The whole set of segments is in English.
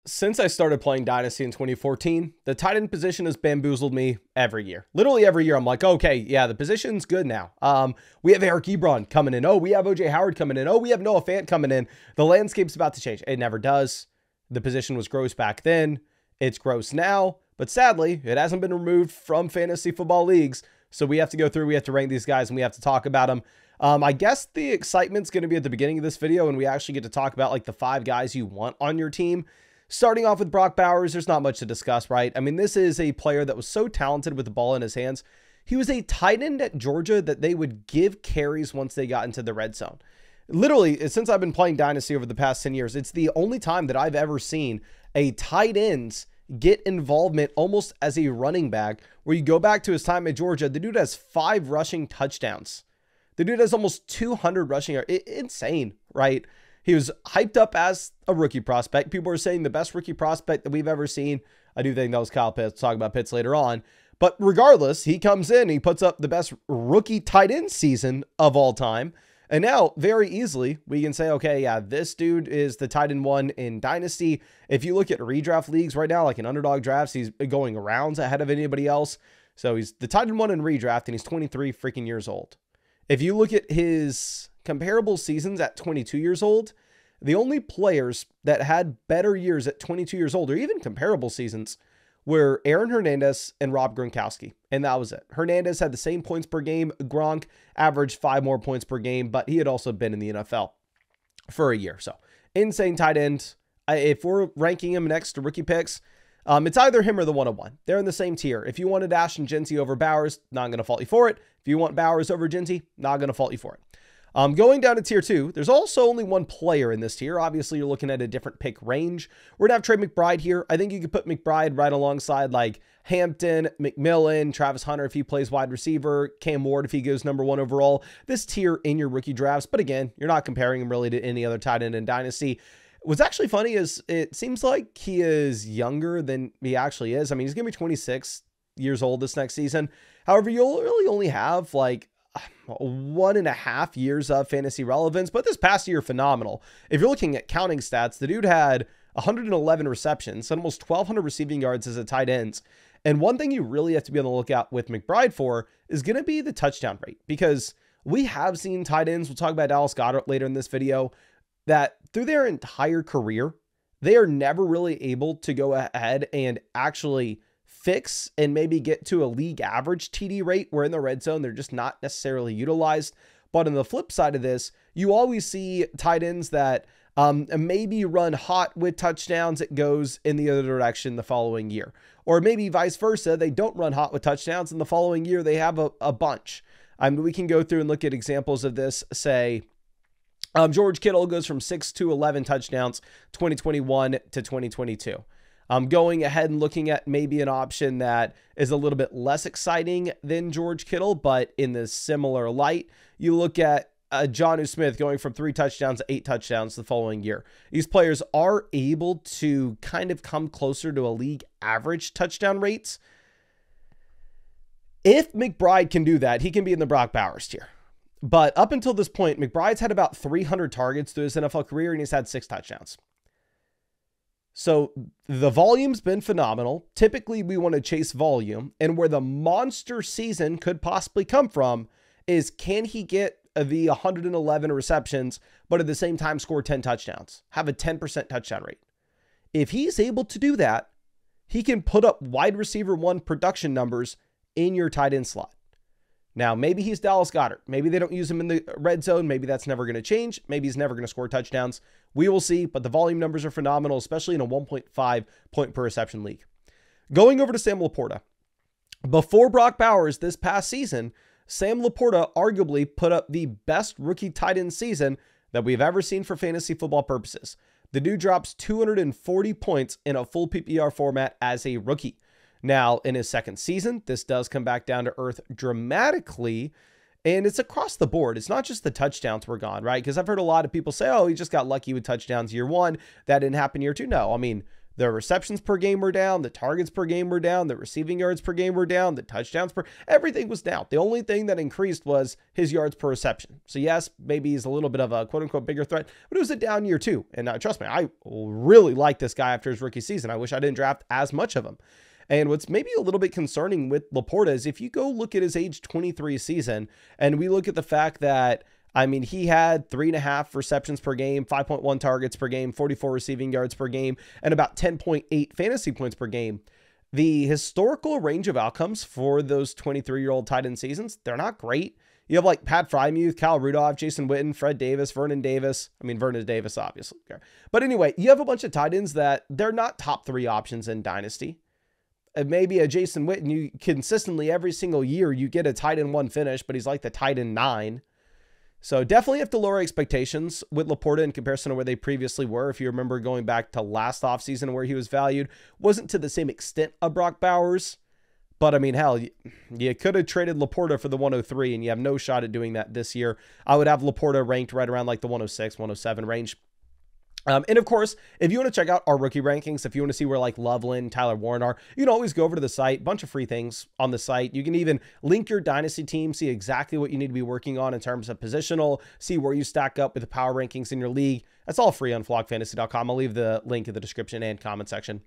Since I started playing Dynasty in 2014, the tight end position has bamboozled me every year. Literally every year, I'm like, okay, yeah, the position's good now. We have Eric Ebron coming in. Oh, we have OJ Howard coming in. Oh, we have Noah Fant coming in. The landscape's about to change. It never does. The position was gross back then. It's gross now. But sadly, it hasn't been removed from fantasy football leagues. So we have to go through, we have to rank these guys, and we have to talk about them. I guess the excitement's going to be at the beginning of this video, and we actually get to talk about like the 5 guys you want on your team. Starting off with Brock Bowers, there's not much to discuss, right? I mean, this is a player that was so talented with the ball in his hands. He was a tight end at Georgia that they would give carries once they got into the red zone. Literally, since I've been playing Dynasty over the past 10 years, it's the only time that I've ever seen a tight ends get involvement almost as a running back, where you go back to his time at Georgia, the dude has 5 rushing touchdowns. The dude has almost 200 rushing yards. Insane, right? He was hyped up as a rookie prospect. People are saying the best rookie prospect that we've ever seen. I do think that was Kyle Pitts. Talk about Pitts later on. But regardless, he comes in, he puts up the best rookie tight end season of all time. And now, very easily, we can say, okay, yeah, this dude is the tight end 1 in Dynasty. If you look at redraft leagues right now, like in underdog drafts, he's going rounds ahead of anybody else. So he's the tight end 1 in redraft, and he's 23 freaking years old. If you look at his comparable seasons at 22 years old, the only players that had better years at 22 years old, or even comparable seasons, were Aaron Hernandez and Rob Gronkowski. And that was it. Hernandez had the same points per game. Gronk averaged 5 more points per game, but he had also been in the NFL for a year. So insane tight end. If we're ranking him next to rookie picks, it's either him or the 101. They're in the same tier. If you wanted Ashton Jeanty over Bowers, not going to fault you for it. If you want Bowers over Jeanty, not going to fault you for it. Going down to tier 2, there's also only one player in this tier. Obviously, you're looking at a different pick range. We're going to have Trey McBride here. I think you could put McBride right alongside like Hampton, McMillan, Travis Hunter if he plays wide receiver, Cam Ward if he goes number 1 overall. This tier in your rookie drafts. But again, you're not comparing him really to any other tight end in Dynasty. What's actually funny is it seems like he is younger than he actually is. I mean, he's going to be 26 years old this next season. However, you'll really only have like 1.5 years of fantasy relevance, but this past year, phenomenal. If you're looking at counting stats, the dude had 111 receptions and almost 1,200 receiving yards as a tight end. And one thing you really have to be on the lookout with McBride for is going to be the touchdown rate, because we have seen tight ends, we'll talk about Dallas Goedert later in this video, that through their entire career, they are never really able to go ahead and actually fix and maybe get to a league average TD rate, where in the red zone, they're just not necessarily utilized. But on the flip side of this, you always see tight ends that maybe run hot with touchdowns. It goes in the other direction the following year, or maybe vice versa. They don't run hot with touchdowns, and the following year they have a bunch. We can go through and look at examples of this. Say George Kittle goes from 6 to 11 touchdowns, 2021 to 2022. Going ahead and looking at maybe an option that is a little bit less exciting than George Kittle, but in the similar light, you look at Jonnu Smith going from 3 touchdowns to 8 touchdowns the following year. These players are able to kind of come closer to a league average touchdown rates. If McBride can do that, he can be in the Brock Bowers tier. But up until this point, McBride's had about 300 targets through his NFL career, and he's had 6 touchdowns. So the volume's been phenomenal. Typically, we want to chase volume, and where the monster season could possibly come from is, can he get the 111 receptions, but at the same time score 10 touchdowns, have a 10% touchdown rate? If he's able to do that, he can put up wide receiver 1 production numbers in your tight end slot. Now, maybe he's Dallas Goedert. Maybe they don't use him in the red zone. Maybe that's never going to change. Maybe he's never going to score touchdowns. We will see, but the volume numbers are phenomenal, especially in a 1.5 point per reception league. Going over to Sam Laporta. Before Brock Bowers this past season, Sam Laporta arguably put up the best rookie tight end season that we've ever seen for fantasy football purposes. The dude drops 240 points in a full PPR format as a rookie. Now, in his second season, this does come back down to earth dramatically, and it's across the board. It's not just the touchdowns were gone, right? Because I've heard a lot of people say, oh, he just got lucky with touchdowns year 1. That didn't happen year 2. No, I mean, The receptions per game were down. The targets per game were down. The receiving yards per game were down. The touchdowns per, everything was down. The only thing that increased was his yards per reception. So yes, maybe he's a little bit of a quote unquote bigger threat, but it was a down year too. And trust me, I really like this guy after his rookie season. I wish I didn't draft as much of him. And what's maybe a little bit concerning with Laporta is if you go look at his age 23 season and we look at the fact that, I mean, he had 3.5 receptions per game, 5.1 targets per game, 44 receiving yards per game, and about 10.8 fantasy points per game. The historical range of outcomes for those 23-year-old tight end seasons, they're not great. You have like Pat Frymuth, Kyle Rudolph, Jason Witten, Fred Davis, Vernon Davis. I mean, Vernon Davis, obviously. But anyway, you have a bunch of tight ends that they're not top 3 options in Dynasty. Maybe a Jason Witten, you consistently every single year, you get a tight end 1 finish, but he's like the tight end 9. So definitely have to lower expectations with Laporta in comparison to where they previously were. If you remember going back to last offseason where he was valued, wasn't to the same extent of Brock Bowers. But I mean, hell, you could have traded Laporta for the 103 and you have no shot at doing that this year. I would have Laporta ranked right around like the 106, 107 range. And of course, if you want to check out our rookie rankings, if you want to see where like Loveland, Tyler Warren are, you can always go over to the site, bunch of free things on the site. You can even link your Dynasty team, see exactly what you need to be working on in terms of positional, see where you stack up with the power rankings in your league. That's all free on flogfantasy.com. I'll leave the link in the description and comment section.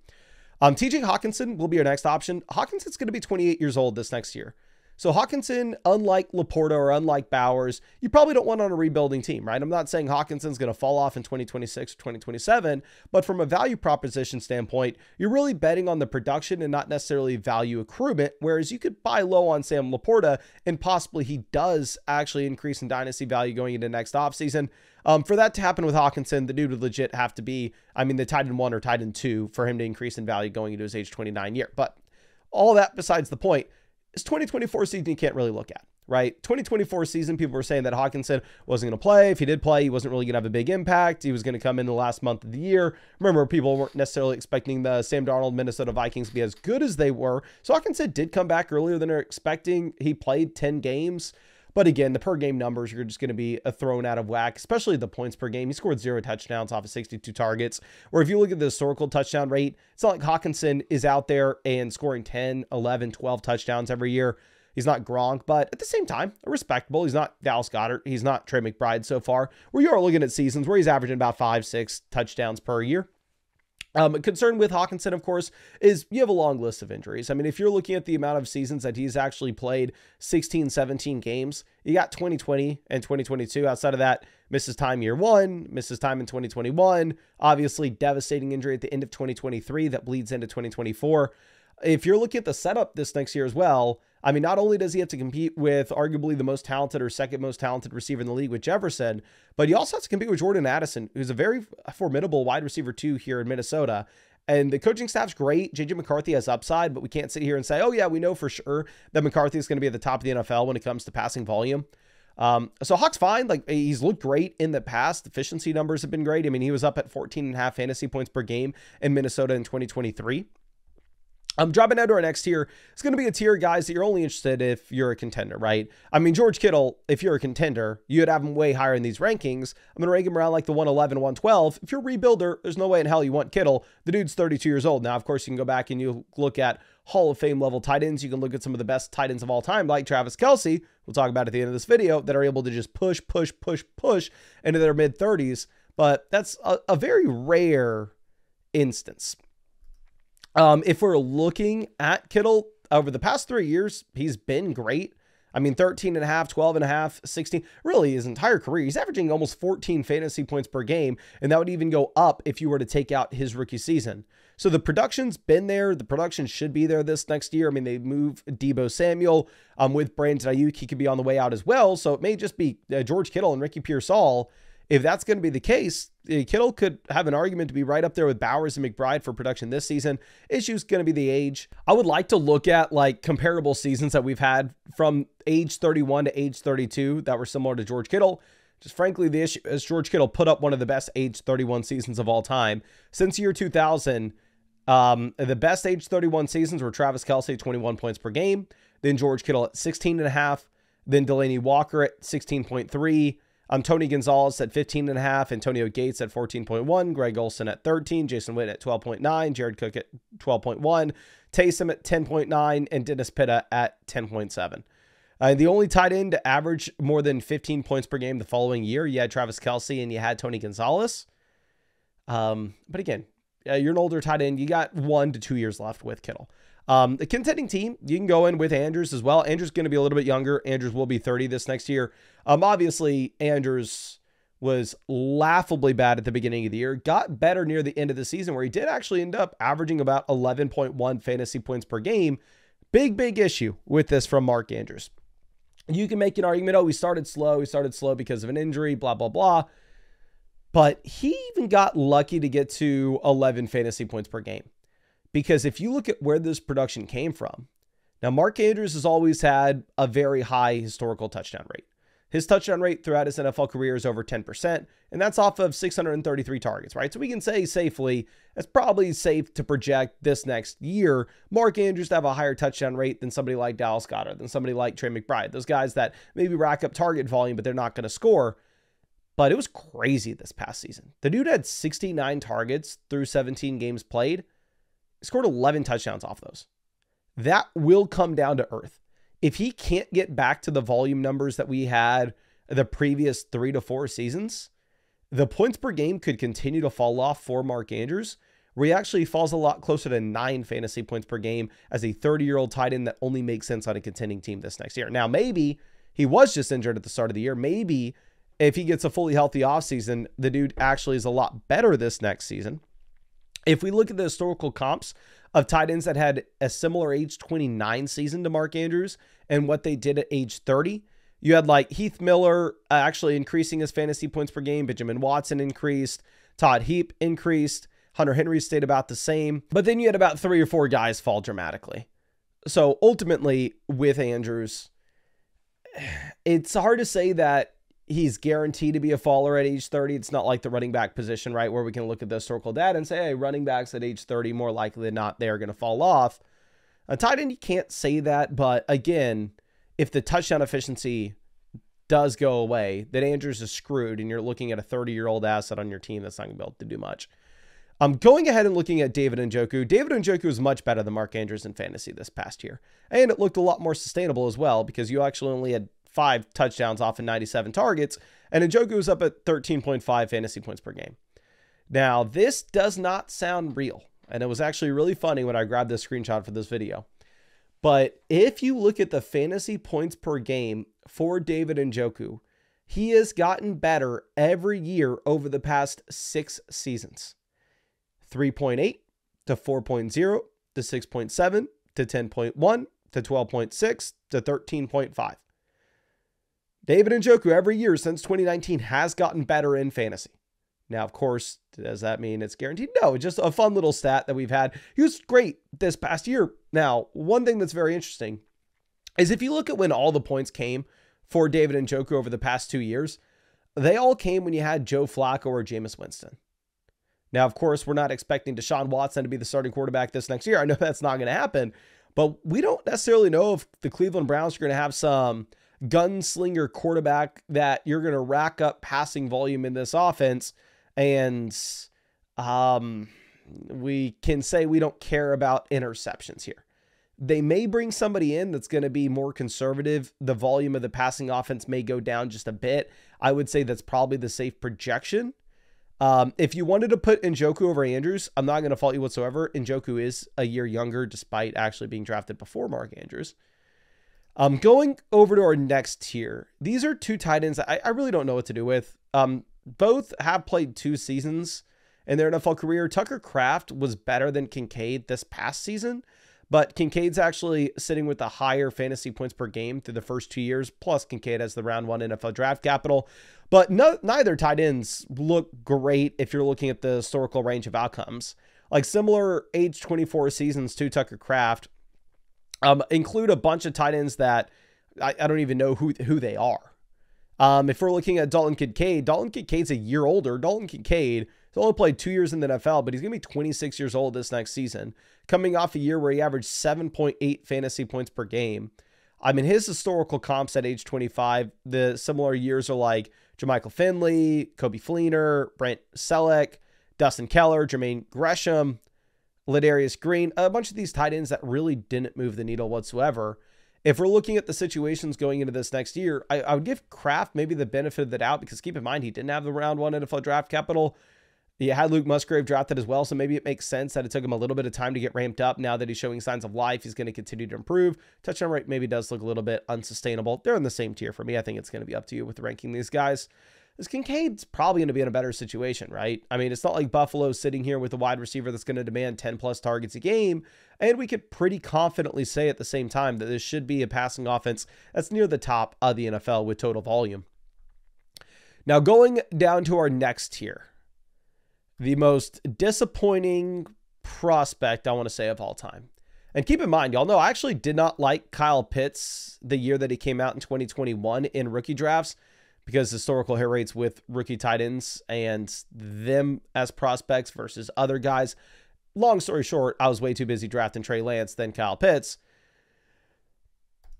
TJ Hawkinson will be your next option. Hawkinson's going to be 28 years old this next year. So Hawkinson, unlike Laporta or unlike Bowers, you probably don't want on a rebuilding team, right? I'm not saying Hawkinson's going to fall off in 2026 or 2027, but from a value proposition standpoint, you're really betting on the production and not necessarily value accruement, whereas you could buy low on Sam Laporta and possibly he does actually increase in dynasty value going into next offseason. For that to happen with Hawkinson, the dude would legit have to be, I mean, the tight end 1 or tight end 2 for him to increase in value going into his age 29 year. But all that besides the point, it's 2024 season you can't really look at, right? 2024 season, people were saying that Hawkinson wasn't going to play. If he did play, he wasn't really going to have a big impact. He was going to come in the last month of the year. Remember, people weren't necessarily expecting the Sam Darnold Minnesota Vikings to be as good as they were. So Hawkinson did come back earlier than they're expecting. He played 10 games. But again, the per game numbers are just going to be thrown out of whack, especially the points per game. He scored 0 touchdowns off of 62 targets. Or if you look at the historical touchdown rate, it's not like Hawkinson is out there and scoring 10, 11, 12 touchdowns every year. He's not Gronk, but at the same time, respectable. He's not Dallas Goedert. He's not Trey McBride so far. Where you are looking at seasons where he's averaging about 5, 6 touchdowns per year. Concern with Hawkinson, of course, is you have a long list of injuries. I mean, if you're looking at the amount of seasons that he's actually played, 16, 17 games, you got 2020 and 2022. Outside of that, misses time year 1, misses time in 2021, obviously devastating injury at the end of 2023 that bleeds into 2024. If you're looking at the setup this next year as well, I mean, not only does he have to compete with arguably the most talented or second most talented receiver in the league with Jefferson, but he also has to compete with Jordan Addison, who's a very formidable wide receiver too here in Minnesota. And the coaching staff's great. JJ McCarthy has upside, but we can't sit here and say, oh yeah, we know for sure that McCarthy is going to be at the top of the NFL when it comes to passing volume. So Hawk's fine. Like, he's looked great in the past. Efficiency numbers have been great. I mean, he was up at 14.5 fantasy points per game in Minnesota in 2023. Dropping down to our next tier, it's going to be a tier, guys, that you're only interested if you're a contender, right? I mean, George Kittle, if you're a contender, you'd have him way higher in these rankings. I'm going to rank him around like the 111, 112. If you're a rebuilder, there's no way in hell you want Kittle. The dude's 32 years old. Now, of course, you can go back and you look at Hall of Fame level tight ends. You can look at some of the best tight ends of all time, like Travis Kelce, we'll talk about at the end of this video, that are able to just push into their mid-30s. But that's a very rare instance. If we're looking at Kittle over the past 3 years, he's been great. I mean, 13.5, 12.5, 16, really his entire career. He's averaging almost 14 fantasy points per game, and that would even go up if you were to take out his rookie season. So the production's been there. The production should be there this next year. I mean, they move Deebo Samuel with Brandon Ayuk. He could be on the way out as well. So it may just be George Kittle and Ricky Pearsall. If that's going to be the case, Kittle could have an argument to be right up there with Bowers and McBride for production this season. Issue's going to be the age. I would like to look at like comparable seasons that we've had from age 31 to age 32 that were similar to George Kittle. Just frankly, the issue is George Kittle put up one of the best age 31 seasons of all time. Since year 2000, the best age 31 seasons were Travis Kelce, 21 points per game. Then George Kittle at 16.5. Then Delaney Walker at 16.3. Tony Gonzalez at 15.5, Antonio Gates at 14.1, Greg Olsen at 13, Jason Witten at 12.9, Jared Cook at 12.1, Taysom at 10.9, and Dennis Pitta at 10.7. The only tight end to average more than 15 points per game the following year, you had Travis Kelce and you had Tony Gonzalez. But again, you're an older tight end. You got 1 to 2 years left with Kittle. The contending team, you can go in with Andrews as well. Andrews going to be a little bit younger. Andrews will be 30 this next year. Obviously, Andrews was laughably bad at the beginning of the year. Got better near the end of the season where he did actually end up averaging about 11.1 fantasy points per game. Big issue with this from Mark Andrews. You can make an argument, oh, he started slow. He started slow because of an injury, blah, blah, blah. But he even got lucky to get to 11 fantasy points per game. Because if you look at where this production came from, now Mark Andrews has always had a very high historical touchdown rate. His touchdown rate throughout his NFL career is over 10%, and that's off of 633 targets, right? So we can say safely, it's probably safe to project this next year, Mark Andrews to have a higher touchdown rate than somebody like Dallas Goedert, than somebody like Trey McBride, those guys that maybe rack up target volume, but they're not going to score. But it was crazy this past season. The dude had 69 targets through 17 games played. He scored 11 touchdowns off those. That will come down to earth. If he can't get back to the volume numbers that we had the previous 3 to 4 seasons, the points per game could continue to fall off for Mark Andrews, where he actually falls a lot closer to 9 fantasy points per game as a 30-year-old tight end that only makes sense on a contending team this next year. Now, maybe he was just injured at the start of the year. Maybe if he gets a fully healthy offseason, the dude actually is a lot better this next season. If we look at the historical comps of tight ends that had a similar age 29 season to Mark Andrews and what they did at age 30, you had like Heath Miller actually increasing his fantasy points per game. Benjamin Watson increased. Todd Heap increased. Hunter Henry stayed about the same. But then you had about 3 or 4 guys fall dramatically. So ultimately with Andrews, it's hard to say that he's guaranteed to be a faller at age 30. It's not like the running back position, right, where we can look at the historical data and say, hey, running backs at age 30, more likely than not, they're going to fall off. A tight end, you can't say that. But again, if the touchdown efficiency does go away, then Andrews is screwed, and you're looking at a 30-year-old asset on your team that's not going to be able to do much. I'm going ahead and looking at David Njoku. David Njoku is much better than Mark Andrews in fantasy this past year. And it looked a lot more sustainable as well, because you actually only had 5 touchdowns off of 97 targets, and Njoku was up at 13.5 fantasy points per game. Now, this does not sound real, and it was actually really funny when I grabbed this screenshot for this video. But if you look at the fantasy points per game for David Njoku, he has gotten better every year over the past 6 seasons. 3.8 to 4.0 to 6.7 to 10.1 to 12.6 to 13.5. David Njoku every year since 2019 has gotten better in fantasy. Now, of course, does that mean it's guaranteed? No, just a fun little stat that we've had. He was great this past year. Now, one thing that's very interesting is if you look at when all the points came for David Njoku over the past 2 years, they all came when you had Joe Flacco or Jameis Winston. Now, of course, we're not expecting Deshaun Watson to be the starting quarterback this next year. I know that's not going to happen, but we don't necessarily know if the Cleveland Browns are going to have some gunslinger quarterback that you're going to rack up passing volume in this offense. And we can say we don't care about interceptions here. They may bring somebody in that's going to be more conservative. The volume of the passing offense may go down just a bit. I would say that's probably the safe projection. If you wanted to put Njoku over Andrews, I'm not going to fault you whatsoever. Njoku is a year younger despite actually being drafted before Mark Andrews. Going over to our next tier. These are 2 tight ends I really don't know what to do with. Both have played 2 seasons in their NFL career. Tucker Kraft was better than Kincaid this past season, but Kincaid's actually sitting with the higher fantasy points per game through the first 2 years. Plus, Kincaid has the round 1 NFL draft capital. But neither tight ends look great if you're looking at the historical range of outcomes. Like similar age 24 seasons to Tucker Kraft, include a bunch of tight ends that I don't even know who they are. If we're looking at Dalton Kincaid's a year older. Dalton Kincaid has only played 2 years in the NFL, but he's going to be 26 years old this next season, coming off a year where he averaged 7.8 fantasy points per game. I mean, his historical comps at age 25, the similar years are like Jermichael Finley, Kobe Fleener, Brent Selleck, Dustin Keller, Jermaine Gresham, Ladarius Green, a bunch of these tight ends that really didn't move the needle whatsoever. If we're looking at the situations going into this next year, I would give Kraft maybe the benefit of the doubt, because keep in mind, he didn't have the round 1 NFL draft capital. He had Luke Musgrave drafted as well, so maybe it makes sense that it took him a little bit of time to get ramped up. Now that he's showing signs of life, he's going to continue to improve. Touchdown rate maybe does look a little bit unsustainable. They're in the same tier for me. I think it's going to be up to you with ranking these guys. This Kincaid's probably going to be in a better situation, right? I mean, it's not like Buffalo's sitting here with a wide receiver that's going to demand 10-plus targets a game, and we could pretty confidently say at the same time that this should be a passing offense that's near the top of the NFL with total volume. Now, going down to our next tier, the most disappointing prospect, I want to say, of all time. And keep in mind, y'all know I actually did not like Kyle Pitts the year that he came out in 2021 in rookie drafts, because historical hit rates with rookie tight ends and them as prospects versus other guys. Long story short, I was way too busy drafting Trey Lance than Kyle Pitts.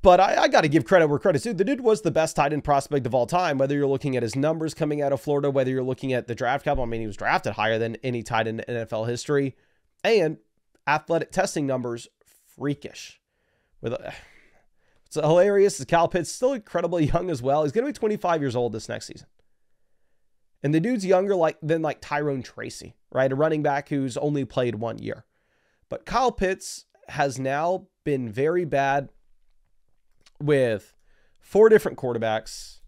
But I got to give credit where credit's due. The dude was the best tight end prospect of all time, whether you're looking at his numbers coming out of Florida, whether you're looking at the draft capital. I mean, he was drafted higher than any tight end in NFL history. And athletic testing numbers, freakish. It's hilarious. Kyle Pitts still incredibly young as well. He's going to be 25 years old this next season. And the dude's younger than Tyrone Tracy, right? A running back who's only played 1 year. But Kyle Pitts has now been very bad with 4 different quarterbacks.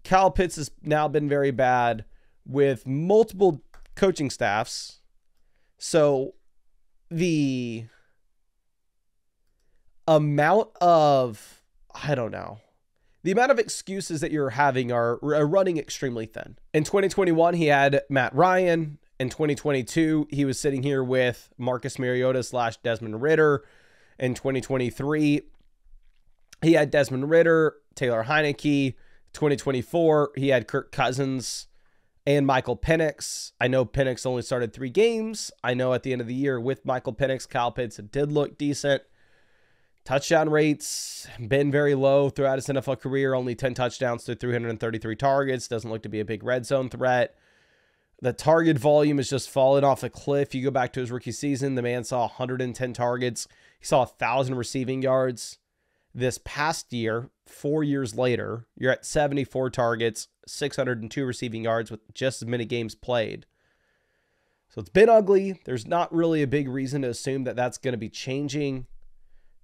Kyle Pitts has now been very bad with multiple coaching staffs. So the amount of, I don't know, the amount of excuses that you're having are running extremely thin. In 2021, he had Matt Ryan. In 2022, he was sitting here with Marcus Mariota / Desmond Ridder. In 2023, he had Desmond Ridder, Taylor Heineke. 2024, he had Kirk Cousins and Michael Penix. I know Penix only started 3 games. I know at the end of the year with Michael Penix, Kyle Pitts did look decent. Touchdown rates been very low throughout his NFL career. Only 10 touchdowns to 333 targets. Doesn't look to be a big red zone threat. The target volume is just falling off a cliff. You go back to his rookie season, the man saw 110 targets. He saw 1,000 receiving yards. This past year, 4 years later, you're at 74 targets, 602 receiving yards with just as many games played. So it's been ugly. There's not really a big reason to assume that that's going to be changing.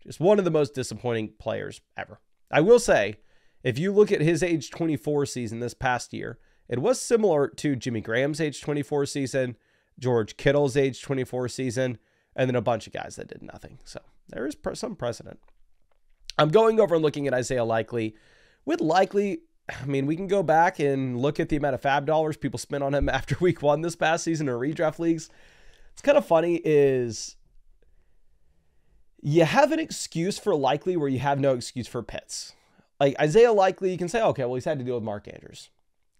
Just one of the most disappointing players ever. I will say, if you look at his age 24 season this past year, it was similar to Jimmy Graham's age 24 season, George Kittle's age 24 season, and then a bunch of guys that did nothing. So there is some precedent. I'm going over and looking at Isaiah Likely. With Likely, I mean, we can go back and look at the amount of fab dollars people spent on him after week 1 this past season in redraft leagues. It's kind of funny is you have an excuse for Likely where you have no excuse for Pitts. Like Isaiah Likely, you can say, okay, well, he's had to deal with Mark Andrews.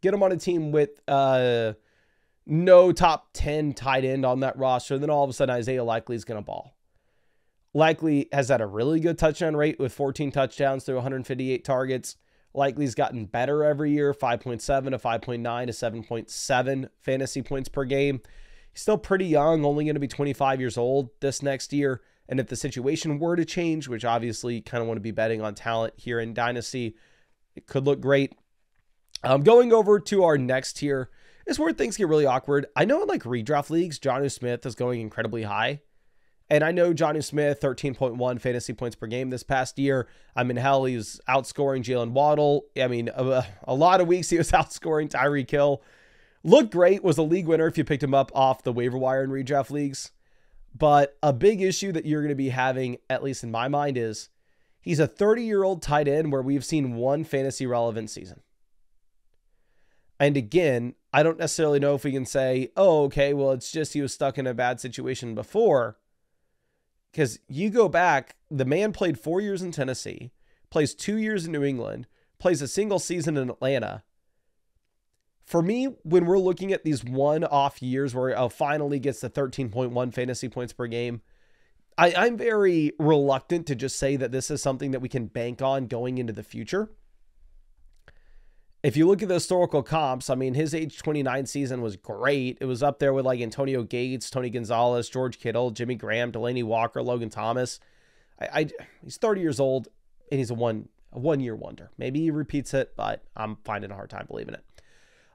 Get him on a team with no top 10 tight end on that roster. Then all of a sudden, Isaiah Likely is going to ball. Likely has had a really good touchdown rate with 14 touchdowns through 158 targets. Likely's gotten better every year, 5.7 to 5.9 to 7.7 fantasy points per game. He's still pretty young, only going to be 25 years old this next year. And if the situation were to change, which obviously kind of want to be betting on talent here in Dynasty, it could look great. Going over to our next tier is where things get really awkward. I know in like redraft leagues, Jonnu Smith is going incredibly high. And I know Jonnu Smith, 13.1 fantasy points per game this past year. I mean, hell, he was outscoring Jalen Waddle. I mean, a lot of weeks he was outscoring Tyreek Hill. Looked great, was a league winner if you picked him up off the waiver wire in redraft leagues. But a big issue that you're going to be having, at least in my mind, is he's a 30-year-old tight end where we've seen 1 fantasy relevant season. And again, I don't necessarily know if we can say, oh, okay, well, it's just he was stuck in a bad situation before. Because you go back, the man played 4 years in Tennessee, plays 2 years in New England, plays a single season in Atlanta. For me, when we're looking at these one-off years where finally gets the 13.1 fantasy points per game, I'm very reluctant to just say that this is something that we can bank on going into the future. if you look at the historical comps, I mean, his age 29 season was great. It was up there with like Antonio Gates, Tony Gonzalez, George Kittle, Jimmy Graham, Delaney Walker, Logan Thomas. He's 30 years old and he's a one-year wonder. Maybe he repeats it, but I'm finding a hard time believing it.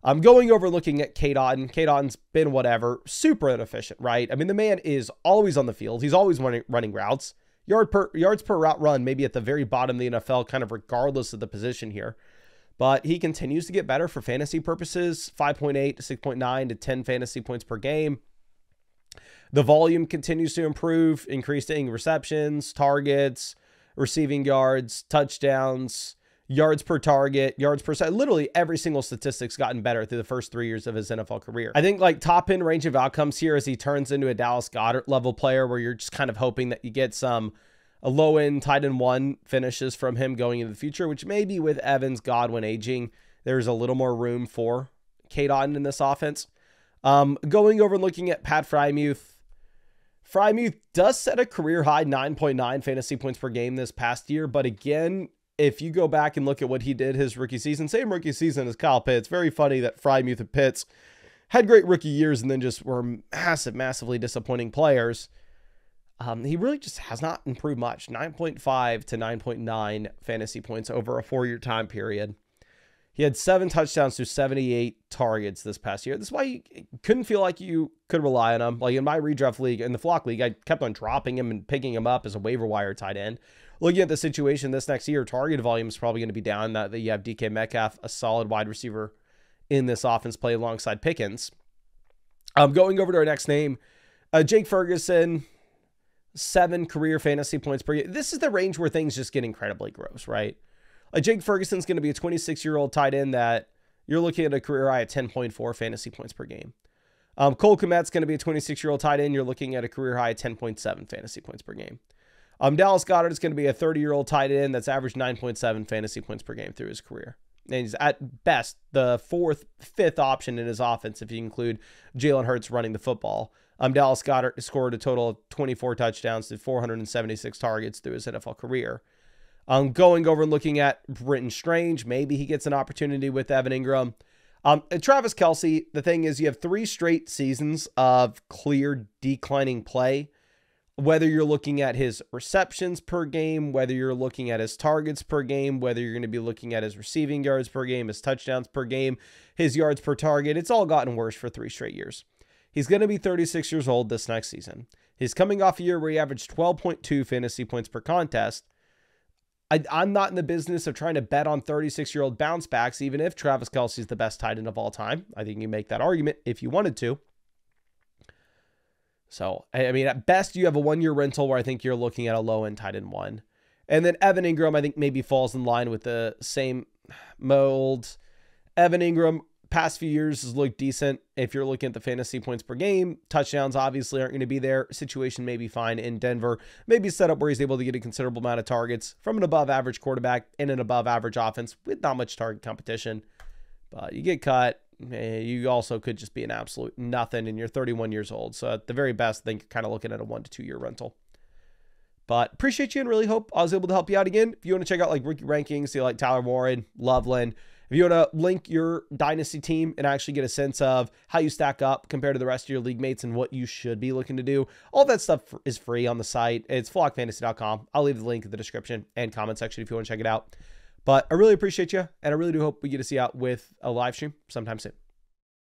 I'm going over looking at Cade Otton. Cade Otton's been whatever, super inefficient, right? I mean, the man is always on the field. He's always running routes. Yards per route run, maybe at the very bottom of the NFL, kind of regardless of the position here. But he continues to get better for fantasy purposes, 5.8 to 6.9 to 10 fantasy points per game. The volume continues to improve, increasing receptions, targets, receiving yards, touchdowns, yards per target, yards per set. Literally every single statistic's gotten better through the first 3 years of his NFL career. I think like top end range of outcomes here as he turns into a Dallas Goedert level player where you're just kind of hoping that you get some low end tight end 1 finishes from him going into the future, which maybe with Evans, Godwin aging, there's a little more room for Cade Otton in this offense. Going over and looking at Pat Freiermuth. Freiermuth does set a career high 9.9 fantasy points per game this past year, but again, if you go back and look at what he did his rookie season, same rookie season as Kyle Pitts, very funny that Freiermuth and Pitts had great rookie years and then just were massively disappointing players. He really just has not improved much. 9.5 to 9.9 fantasy points over a 4-year time period. He had 7 touchdowns to 78 targets this past year. This is why you couldn't feel like you could rely on him. Like in my redraft league, in the flock league, I kept on dropping him and picking him up as a waiver wire tight end. Looking at the situation this next year, target volume is probably going to be down. That you have DK Metcalf, a solid wide receiver in this offense, play alongside Pickens. Going over to our next name, Jake Ferguson, 7 career fantasy points per year. This is the range where things just get incredibly gross, right? Jake Ferguson's going to be a 26-year-old tight end that you're looking at a career high at 10.4 fantasy points per game. Cole Kmet's going to be a 26-year-old tight end. You're looking at a career high at 10.7 fantasy points per game. Dallas Goedert is going to be a 30-year-old tight end that's averaged 9.7 fantasy points per game through his career. And he's at best the 4th, 5th option in his offense if you include Jalen Hurts running the football. Dallas Goedert scored a total of 24 touchdowns to 476 targets through his NFL career. Going over and looking at Britton Strange, maybe he gets an opportunity with Evan Ingram. Travis Kelce, the thing is you have 3 straight seasons of clear declining play. Whether you're looking at his receptions per game, whether you're looking at his targets per game, whether you're going to be looking at his receiving yards per game, his touchdowns per game, his yards per target, it's all gotten worse for 3 straight years. He's going to be 36 years old this next season. He's coming off a year where he averaged 12.2 fantasy points per contest. I'm not in the business of trying to bet on 36-year-old bounce backs, even if Travis Kelce is the best tight end of all time. I think you can make that argument if you wanted to. So, I mean, at best, you have a 1-year rental where I think you're looking at a low-end tight end 1. And then Evan Ingram, I think, maybe falls in line with the same mold. Evan Ingram, past few years has looked decent. If you're looking at the fantasy points per game, touchdowns obviously aren't going to be there. Situation may be fine in Denver. Maybe set up where he's able to get a considerable amount of targets from an above-average quarterback in an above-average offense with not much target competition. But you get cut. You also could just be an absolute nothing and you're 31 years old. So at the very best, I think you're kind of looking at a 1 to 2 year rental. But appreciate you and really hope I was able to help you out again. If you want to check out like rookie rankings, see like Tyler Warren, Loveland. If you want to link your Dynasty team and actually get a sense of how you stack up compared to the rest of your league mates and what you should be looking to do, all that stuff is free on the site. It's flockfantasy.com. I'll leave the link in the description and comment section if you want to check it out. But I really appreciate you, and I really do hope we get to see you out with a live stream sometime soon.